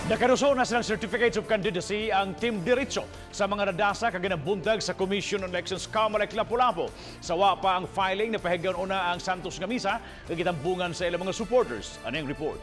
Nakaruso na silang Certificates of Candidacy ang Team Diretso sa mga Radaza kaginabuntag sa Commission on Elections Kamalek Lapu-Lapu. Sawa pa ang filing na pahigayon una ang Santos nga misa kagitambungan sa ilang mga supporters. Anong report?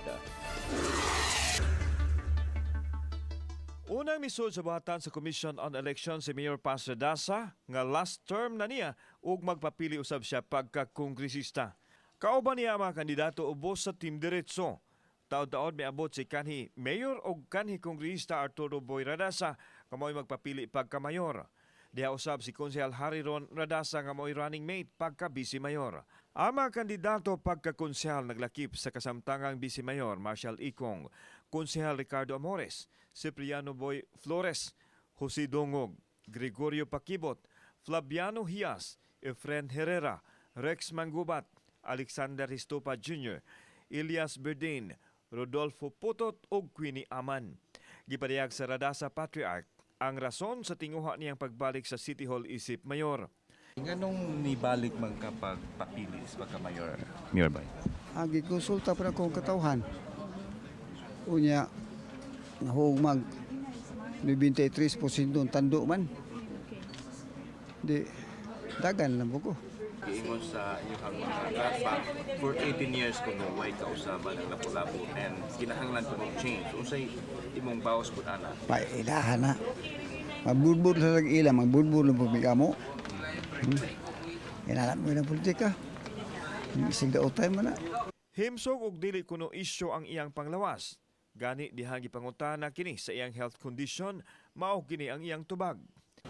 Unang misod sa buhatan sa Commission on Elections si Mayor Radaza nga last term na niya ug magpapili usab siya pagka-kongresista. Kauban niya ang mga kandidato ubos sa Team Diretso. Taod-taod may abot si kanhi Mayor o kanhi Kongresista Arturo Boy Radaza nga mo'y magpapili pagka-mayor. Diha usab si Konsehal Hariron Radaza nga mo'y running mate pagka-bise mayor. Ang mga kandidato pagka-konsehal naglakip sa kasamtangang bise mayor Marshal Ikong, Konsehal Ricardo Amores, Cipriano Boy Flores, Jose Dongog, Gregorio Paquibot, Flaviano Hias, Efren Herrera, Rex Mangubat, Alexander Histopa Jr., Elias Berdin, Rodolfo Putot ug Queenie Aman. Gipadayag sa Radaza Patriarch ang rason sa tinguha niyang pagbalik sa City Hall isip mayor. Nganong nibalik magkapagpapili sa pagka-mayor? Mayor Bay? Gikonsulta pa na akong katawhan. Unya, nahugmag 93% tando man. Di, dagan lang ko. Giingon sa iyong mga graspa, for 18 years kung naway kausaban ng Lapu-Lapu and kinahanglan ko mag-change. Unsay imong bawas po ana? Pailahan na. Magbulbul sa ila, magbulbul ng pumika mo. Inalam mo ng politika. Isig daw tayo mo na. Himsog og dili kuno isyu ang iyang Panglawas. Gani dihang gipangutana kini sa iyang health condition, mao kini ang iyang tubag.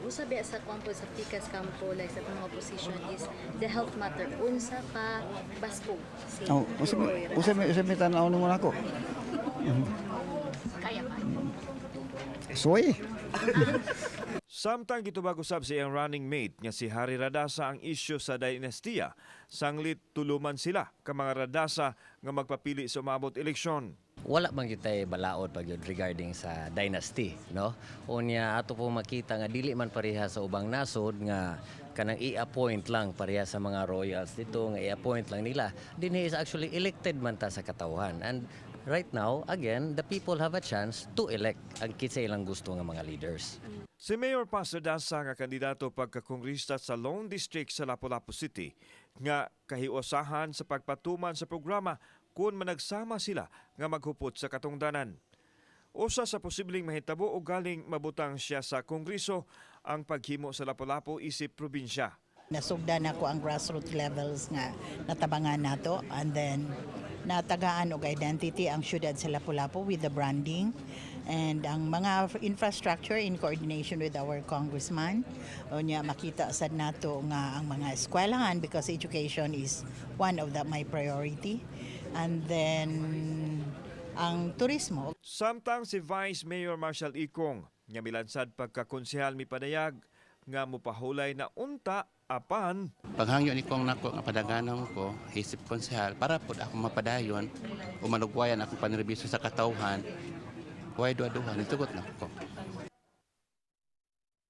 Usabi sa kampo sa Pikas kampo like sa mga position is the health matter unsa ka basko si Usay tanaw mo na ako. kaya pa Soy. Samtang gitubag usab sa iyang running mate nga si Harry Radaza ang isyu sa dynastiya, sanglit tuluman sila ka mga Radaza nga magpapili sa umabot eleksyon. Wala man gyud tay balaod pag yun regarding sa dynasty, no? Unya ato po makita nga dili man pareha sa ubang nasod nga kanang i-appoint lang pareha sa mga royals dito nga i-appoint lang nila. Dinhi is actually elected man ta sa katawhan. And right now, again, the people have a chance to elect ang kitsa ilang gusto nga mga leaders. Si Mayor Radaza nga kandidato pagka-kongresta sa Lone District sa Lapu-Lapu City nga kahiusahan sa pagpatuman sa programa kung managsama sila nga maghupot sa katungdanan. Usa sa posibleng mahitabo o galing mabutang siya sa Kongreso ang paghimo sa Lapu-Lapu isip probinsya. Nasugdan ako ang grassroots levels nga natabangan nato and then natagaan og identity ang syudad sa Lapu-Lapu with the branding and ang mga infrastructure in coordination with our congressman. Unya makita sad nato nga ang mga eskwelahan because education is one of my priority. And then ang turismo. Samtang si Vice Mayor Marshal Ikong nga milansad pagkakonsehal mipadayag nga mupahulay na unta apan paghangyo ni kong nako nga padaganon ko isip konsehal para pud ako mapadayon o manugwayan akong panrebiso sa katawhan way duha-duha nitugot na ko.